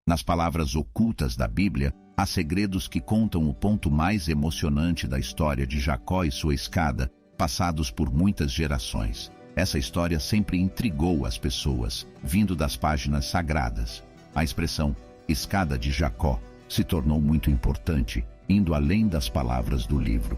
Nas palavras ocultas da Bíblia, há segredos que contam o ponto mais emocionante da história de Jacó e sua escada, passados por muitas gerações. Essa história sempre intrigou as pessoas, vindo das páginas sagradas. A expressão escada de Jacó se tornou muito importante, indo além das palavras do livro.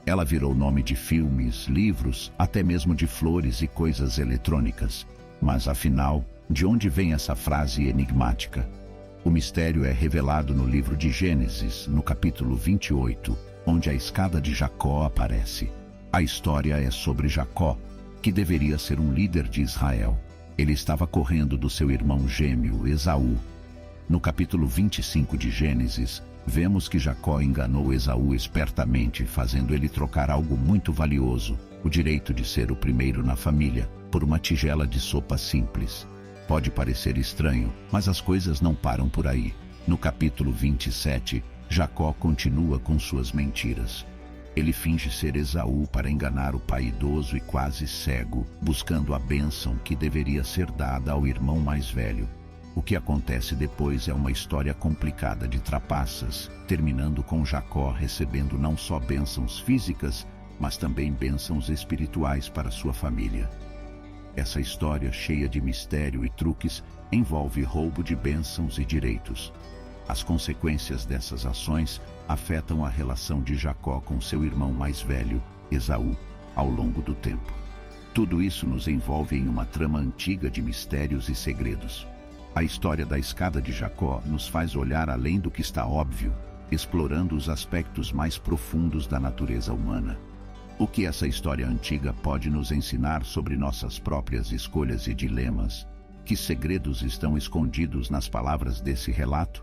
Ela virou nome de filmes, livros, até mesmo de flores e coisas eletrônicas. Mas afinal, de onde vem essa frase enigmática? O mistério é revelado no livro de Gênesis, no capítulo 28, onde a escada de Jacó aparece. A história é sobre Jacó, que deveria ser um líder de Israel. Ele estava correndo do seu irmão gêmeo, Esaú. No capítulo 25 de Gênesis, vemos que Jacó enganou Esaú espertamente, fazendo ele trocar algo muito valioso, o direito de ser o primeiro na família, por uma tigela de sopa simples. Pode parecer estranho, mas as coisas não param por aí. No capítulo 27, Jacó continua com suas mentiras. Ele finge ser Esaú para enganar o pai idoso e quase cego, buscando a bênção que deveria ser dada ao irmão mais velho. O que acontece depois é uma história complicada de trapaças, terminando com Jacó recebendo não só bênçãos físicas, mas também bênçãos espirituais para sua família. Essa história, cheia de mistério e truques, envolve roubo de bênçãos e direitos. As consequências dessas ações afetam a relação de Jacó com seu irmão mais velho, Esaú, ao longo do tempo. Tudo isso nos envolve em uma trama antiga de mistérios e segredos. A história da escada de Jacó nos faz olhar além do que está óbvio, explorando os aspectos mais profundos da natureza humana. O que essa história antiga pode nos ensinar sobre nossas próprias escolhas e dilemas? Que segredos estão escondidos nas palavras desse relato?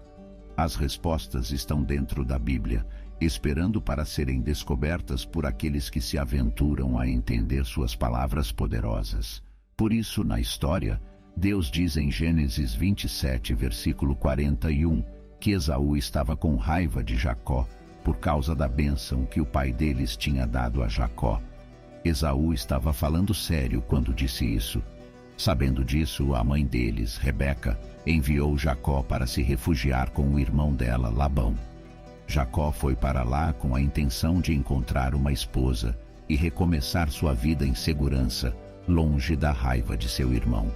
As respostas estão dentro da Bíblia, esperando para serem descobertas por aqueles que se aventuram a entender suas palavras poderosas. Por isso, na história, Deus diz em Gênesis 27, versículo 41, que Esaú estava com raiva de Jacó por causa da bênção que o pai deles tinha dado a Jacó. Esaú estava falando sério quando disse isso. Sabendo disso, a mãe deles, Rebeca, enviou Jacó para se refugiar com o irmão dela, Labão. Jacó foi para lá com a intenção de encontrar uma esposa e recomeçar sua vida em segurança, longe da raiva de seu irmão.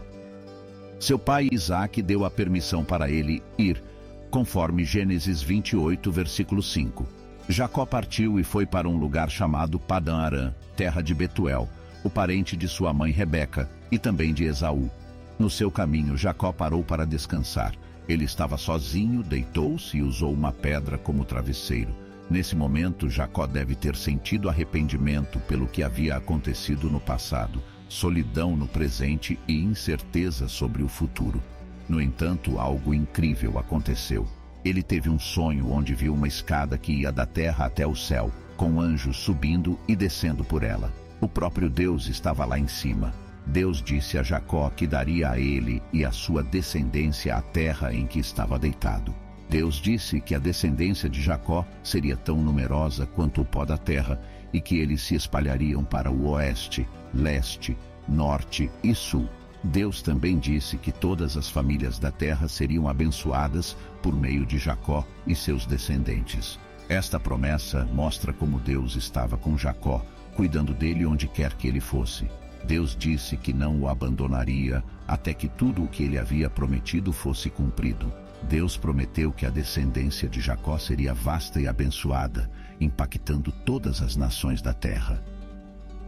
Seu pai Isaque deu a permissão para ele ir, conforme Gênesis 28, versículo 5. Jacó partiu e foi para um lugar chamado Padã-Arã, terra de Betuel, o parente de sua mãe Rebeca, e também de Esaú. No seu caminho, Jacó parou para descansar. Ele estava sozinho, deitou-se e usou uma pedra como travesseiro. Nesse momento, Jacó deve ter sentido arrependimento pelo que havia acontecido no passado, solidão no presente e incerteza sobre o futuro. No entanto, algo incrível aconteceu. Ele teve um sonho onde viu uma escada que ia da terra até o céu, com anjos subindo e descendo por ela. O próprio Deus estava lá em cima. Deus disse a Jacó que daria a ele e a sua descendência a terra em que estava deitado. Deus disse que a descendência de Jacó seria tão numerosa quanto o pó da terra e que eles se espalhariam para o oeste, leste, norte e sul. Deus também disse que todas as famílias da terra seriam abençoadas por meio de Jacó e seus descendentes. Esta promessa mostra como Deus estava com Jacó, cuidando dele onde quer que ele fosse. Deus disse que não o abandonaria até que tudo o que ele havia prometido fosse cumprido. Deus prometeu que a descendência de Jacó seria vasta e abençoada, impactando todas as nações da terra.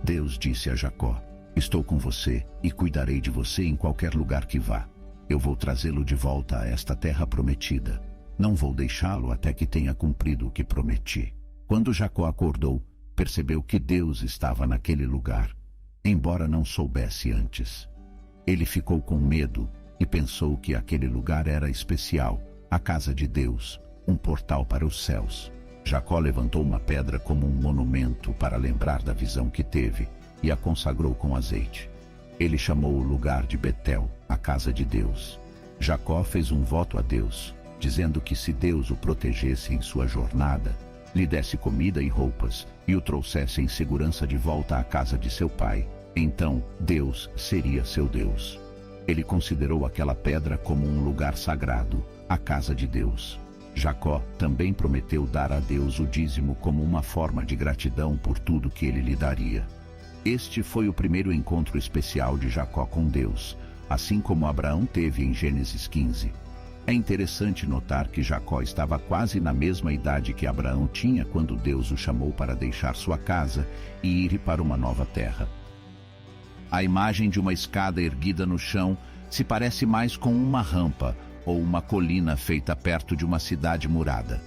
Deus disse a Jacó: estou com você e cuidarei de você em qualquer lugar que vá. Eu vou trazê-lo de volta a esta terra prometida. Não vou deixá-lo até que tenha cumprido o que prometi. Quando Jacó acordou, percebeu que Deus estava naquele lugar, embora não soubesse antes. Ele ficou com medo e pensou que aquele lugar era especial, a casa de Deus, um portal para os céus. Jacó levantou uma pedra como um monumento para lembrar da visão que teve e a consagrou com azeite. Ele chamou o lugar de Betel, a casa de Deus. Jacó fez um voto a Deus, dizendo que se Deus o protegesse em sua jornada, lhe desse comida e roupas e o trouxesse em segurança de volta à casa de seu pai, então Deus seria seu Deus. Ele considerou aquela pedra como um lugar sagrado, a casa de Deus. Jacó também prometeu dar a Deus o dízimo como uma forma de gratidão por tudo que ele lhe daria. Este foi o primeiro encontro especial de Jacó com Deus, assim como Abraão teve em Gênesis 15. É interessante notar que Jacó estava quase na mesma idade que Abraão tinha quando Deus o chamou para deixar sua casa e ir para uma nova terra. A imagem de uma escada erguida no chão se parece mais com uma rampa ou uma colina feita perto de uma cidade murada.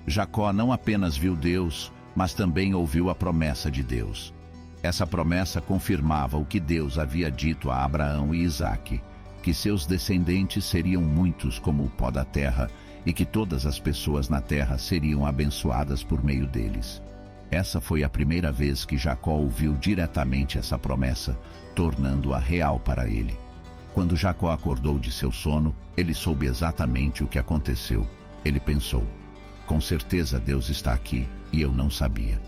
Jacó não apenas viu Deus, mas também ouviu a promessa de Deus. Essa promessa confirmava o que Deus havia dito a Abraão e Isaque, que seus descendentes seriam muitos como o pó da terra e que todas as pessoas na terra seriam abençoadas por meio deles. Essa foi a primeira vez que Jacó ouviu diretamente essa promessa, tornando-a real para ele. Quando Jacó acordou de seu sono, ele soube exatamente o que aconteceu. Ele pensou: com certeza Deus está aqui, e eu não sabia.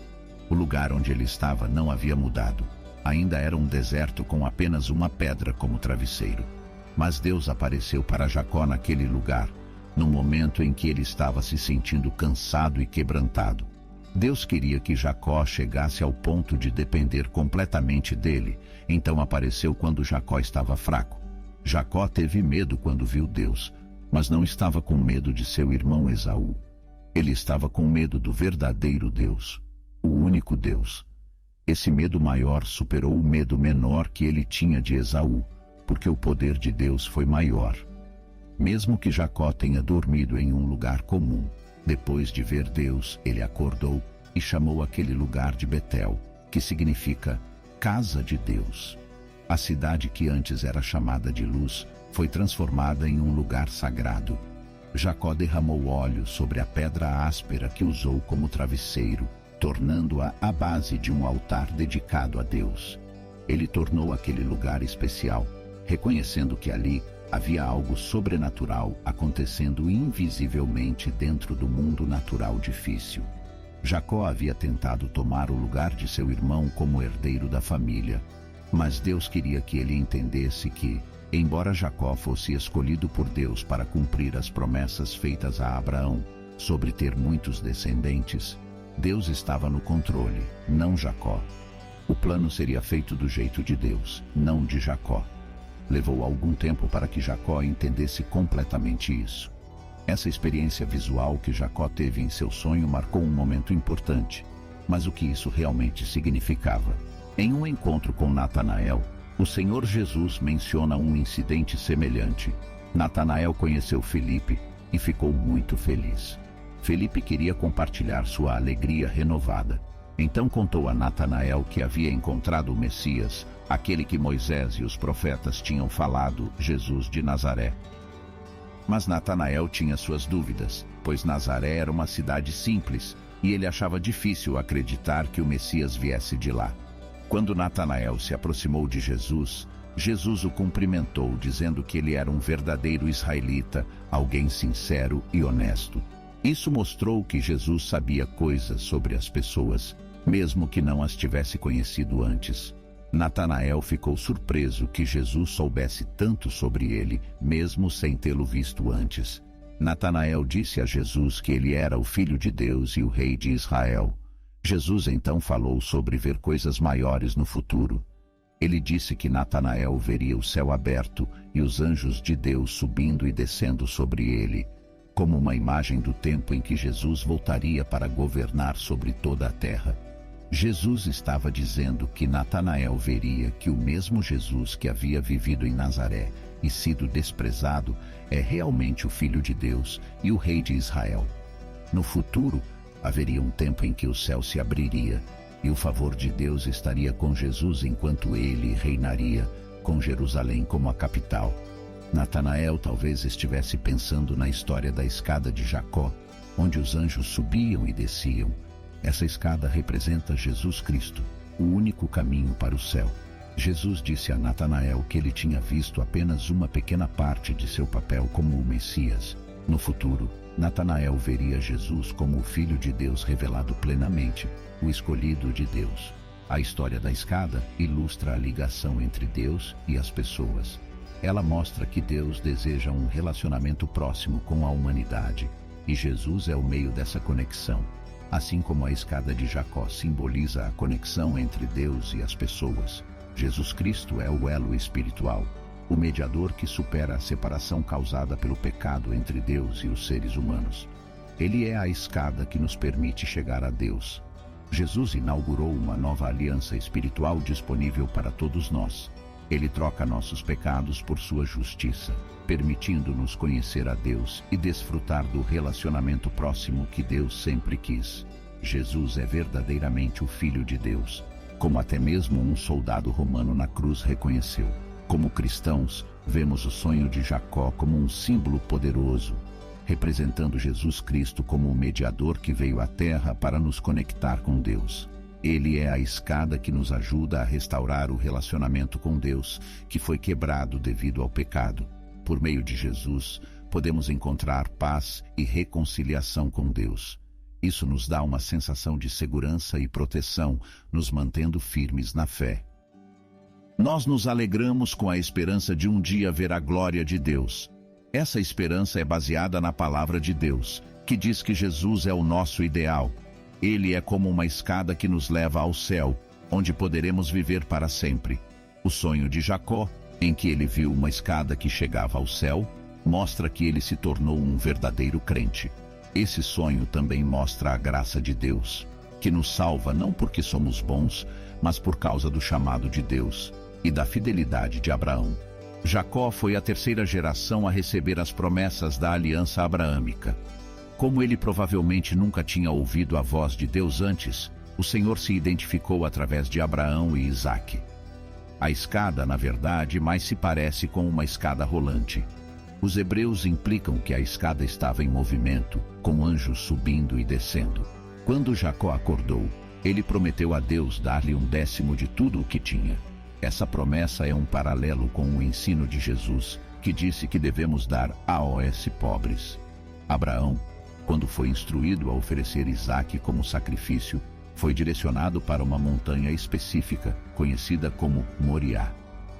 O lugar onde ele estava não havia mudado. Ainda era um deserto com apenas uma pedra como travesseiro. Mas Deus apareceu para Jacó naquele lugar, num momento em que ele estava se sentindo cansado e quebrantado. Deus queria que Jacó chegasse ao ponto de depender completamente dele, então apareceu quando Jacó estava fraco. Jacó teve medo quando viu Deus, mas não estava com medo de seu irmão Esaú. Ele estava com medo do verdadeiro Deus, o único Deus. Esse medo maior superou o medo menor que ele tinha de Esaú, porque o poder de Deus foi maior. Mesmo que Jacó tenha dormido em um lugar comum, depois de ver Deus, ele acordou e chamou aquele lugar de Betel, que significa casa de Deus. A cidade que antes era chamada de Luz foi transformada em um lugar sagrado. Jacó derramou óleo sobre a pedra áspera que usou como travesseiro, tornando-a a base de um altar dedicado a Deus. Ele tornou aquele lugar especial, reconhecendo que ali havia algo sobrenatural acontecendo invisivelmente dentro do mundo natural difícil. Jacó havia tentado tomar o lugar de seu irmão como herdeiro da família, mas Deus queria que ele entendesse que, embora Jacó fosse escolhido por Deus para cumprir as promessas feitas a Abraão sobre ter muitos descendentes, Deus estava no controle, não Jacó. O plano seria feito do jeito de Deus, não de Jacó. Levou algum tempo para que Jacó entendesse completamente isso. Essa experiência visual que Jacó teve em seu sonho marcou um momento importante, mas o que isso realmente significava? Em um encontro com Natanael, o Senhor Jesus menciona um incidente semelhante. Natanael conheceu Felipe e ficou muito feliz. Felipe queria compartilhar sua alegria renovada. Então contou a Natanael que havia encontrado o Messias, aquele que Moisés e os profetas tinham falado, Jesus de Nazaré. Mas Natanael tinha suas dúvidas, pois Nazaré era uma cidade simples, e ele achava difícil acreditar que o Messias viesse de lá. Quando Natanael se aproximou de Jesus, Jesus o cumprimentou, dizendo que ele era um verdadeiro israelita, alguém sincero e honesto. Isso mostrou que Jesus sabia coisas sobre as pessoas, mesmo que não as tivesse conhecido antes. Natanael ficou surpreso que Jesus soubesse tanto sobre ele, mesmo sem tê-lo visto antes. Natanael disse a Jesus que ele era o Filho de Deus e o Rei de Israel. Jesus então falou sobre ver coisas maiores no futuro. Ele disse que Natanael veria o céu aberto e os anjos de Deus subindo e descendo sobre ele, como uma imagem do tempo em que Jesus voltaria para governar sobre toda a terra. Jesus estava dizendo que Natanael veria que o mesmo Jesus que havia vivido em Nazaré e sido desprezado é realmente o Filho de Deus e o Rei de Israel. No futuro, haveria um tempo em que o céu se abriria e o favor de Deus estaria com Jesus enquanto ele reinaria, com Jerusalém como a capital. Natanael talvez estivesse pensando na história da escada de Jacó, onde os anjos subiam e desciam. Essa escada representa Jesus Cristo, o único caminho para o céu. Jesus disse a Natanael que ele tinha visto apenas uma pequena parte de seu papel como o Messias. No futuro, Natanael veria Jesus como o Filho de Deus revelado plenamente, o escolhido de Deus. A história da escada ilustra a ligação entre Deus e as pessoas. Ela mostra que Deus deseja um relacionamento próximo com a humanidade, e Jesus é o meio dessa conexão. Assim como a escada de Jacó simboliza a conexão entre Deus e as pessoas, Jesus Cristo é o elo espiritual, o mediador que supera a separação causada pelo pecado entre Deus e os seres humanos. Ele é a escada que nos permite chegar a Deus. Jesus inaugurou uma nova aliança espiritual disponível para todos nós. Ele troca nossos pecados por sua justiça, permitindo-nos conhecer a Deus e desfrutar do relacionamento próximo que Deus sempre quis. Jesus é verdadeiramente o Filho de Deus, como até mesmo um soldado romano na cruz reconheceu. Como cristãos, vemos o sonho de Jacó como um símbolo poderoso, representando Jesus Cristo como o mediador que veio à Terra para nos conectar com Deus. Ele é a escada que nos ajuda a restaurar o relacionamento com Deus, que foi quebrado devido ao pecado. Por meio de Jesus, podemos encontrar paz e reconciliação com Deus. Isso nos dá uma sensação de segurança e proteção, nos mantendo firmes na fé. Nós nos alegramos com a esperança de um dia ver a glória de Deus. Essa esperança é baseada na palavra de Deus, que diz que Jesus é o nosso ideal. Ele é como uma escada que nos leva ao céu, onde poderemos viver para sempre. O sonho de Jacó, em que ele viu uma escada que chegava ao céu, mostra que ele se tornou um verdadeiro crente. Esse sonho também mostra a graça de Deus, que nos salva não porque somos bons, mas por causa do chamado de Deus e da fidelidade de Abraão. Jacó foi a terceira geração a receber as promessas da aliança abraâmica. Como ele provavelmente nunca tinha ouvido a voz de Deus antes, o Senhor se identificou através de Abraão e Isaque. A escada, na verdade, mais se parece com uma escada rolante. Os hebreus implicam que a escada estava em movimento, com anjos subindo e descendo. Quando Jacó acordou, ele prometeu a Deus dar-lhe 1/10 de tudo o que tinha. Essa promessa é um paralelo com o ensino de Jesus, que disse que devemos dar aos pobres. Abraão, quando foi instruído a oferecer Isaque como sacrifício, foi direcionado para uma montanha específica, conhecida como Moriá.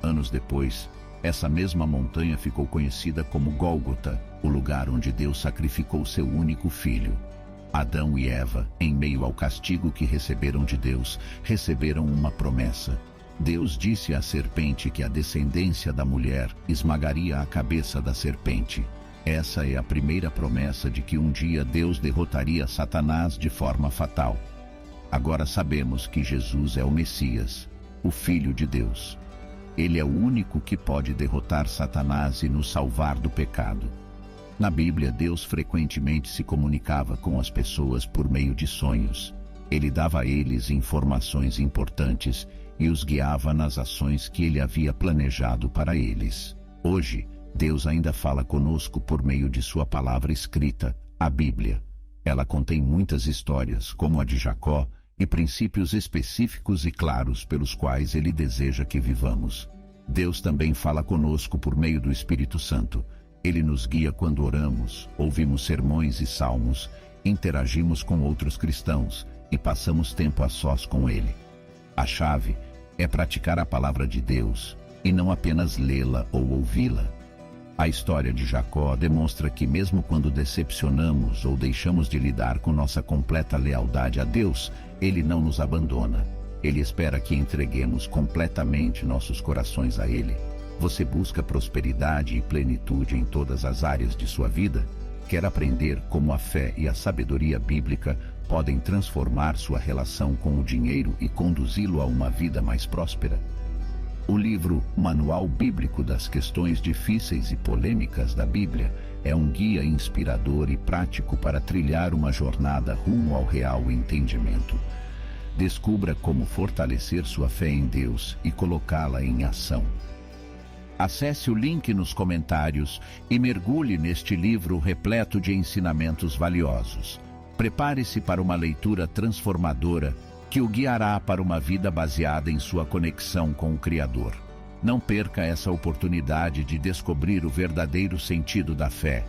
Anos depois, essa mesma montanha ficou conhecida como Gólgota, o lugar onde Deus sacrificou seu único filho. Adão e Eva, em meio ao castigo que receberam de Deus, receberam uma promessa. Deus disse à serpente que a descendência da mulher esmagaria a cabeça da serpente. Essa é a primeira promessa de que um dia Deus derrotaria Satanás de forma fatal. Agora sabemos que Jesus é o Messias, o Filho de Deus. Ele é o único que pode derrotar Satanás e nos salvar do pecado. Na Bíblia, Deus frequentemente se comunicava com as pessoas por meio de sonhos. Ele dava a eles informações importantes e os guiava nas ações que ele havia planejado para eles. Hoje, Deus ainda fala conosco por meio de sua palavra escrita, a Bíblia. Ela contém muitas histórias, como a de Jacó, e princípios específicos e claros pelos quais ele deseja que vivamos. Deus também fala conosco por meio do Espírito Santo. Ele nos guia quando oramos, ouvimos sermões e salmos, interagimos com outros cristãos e passamos tempo a sós com ele. A chave é praticar a palavra de Deus e não apenas lê-la ou ouvi-la. A história de Jacó demonstra que mesmo quando decepcionamos ou deixamos de lidar com nossa completa lealdade a Deus, Ele não nos abandona. Ele espera que entreguemos completamente nossos corações a Ele. Você busca prosperidade e plenitude em todas as áreas de sua vida? Quer aprender como a fé e a sabedoria bíblica podem transformar sua relação com o dinheiro e conduzi-lo a uma vida mais próspera? O livro Manual Bíblico das Questões Difíceis e Polêmicas da Bíblia é um guia inspirador e prático para trilhar uma jornada rumo ao real entendimento. Descubra como fortalecer sua fé em Deus e colocá-la em ação. Acesse o link nos comentários e mergulhe neste livro repleto de ensinamentos valiosos. Prepare-se para uma leitura transformadora que o guiará para uma vida baseada em sua conexão com o Criador. Não perca essa oportunidade de descobrir o verdadeiro sentido da fé.